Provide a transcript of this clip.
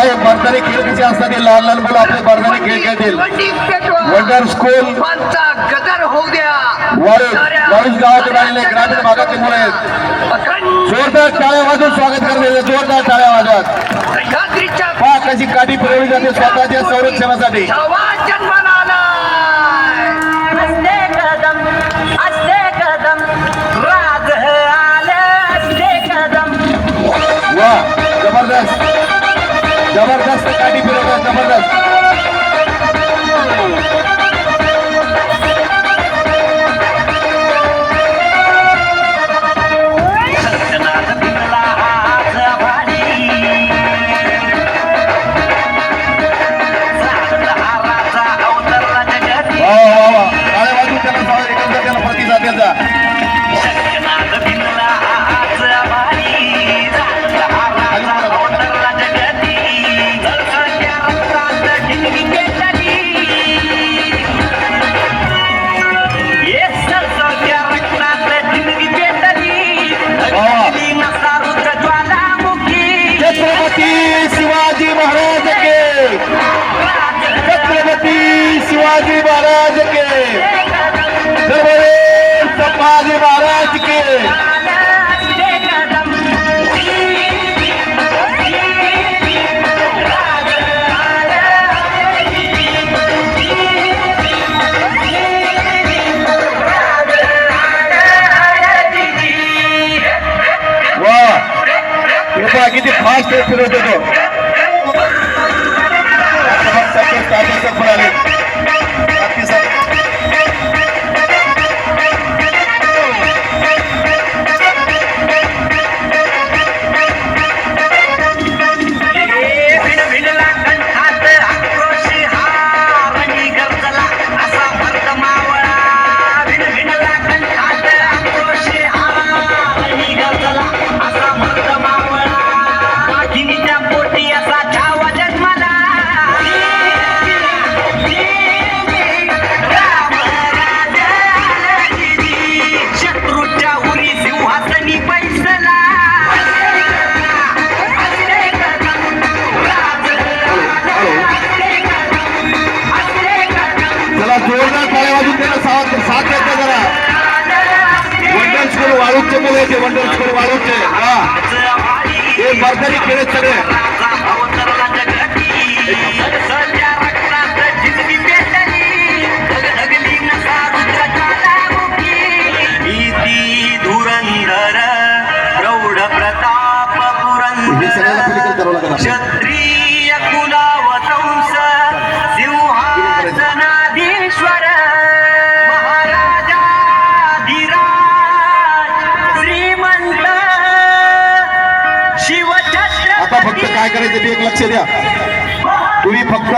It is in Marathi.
हे बरदारी खेळ कसे असतात ते लहान लहान मुलं आपले बरदारी खेळ खेळतील वंडर स्कूल गदर होऊ द्या वाळूज गावातून आलेले ग्रामीण भागातले मुलं आहेत जोरदार टाळ्या वाजवून स्वागत करण्याचे जोरदार टाळ्या वाजवत पहा कशी काठी फिरवली जाते स्वतःच्या संरक्षणासाठी वा जबरदस्त जबरदस्त काठी फिरवतात जबरदस्त शिवाजी महाराज के संभाजी महाराज के वाह कृपया किती फास्ट फिरवतो तो आले वाळूचे मुलं येते वंडर स्कूल वाळूचे हे बरदारी खेळत सगळे धुरंधर प्रौढ प्रताप पुरंदर क्षत्रिय कुलावतंस सिंहासनाधीश्वर आता फक्त काय करायचं ते एक लक्ष द्या तुम्ही फक्त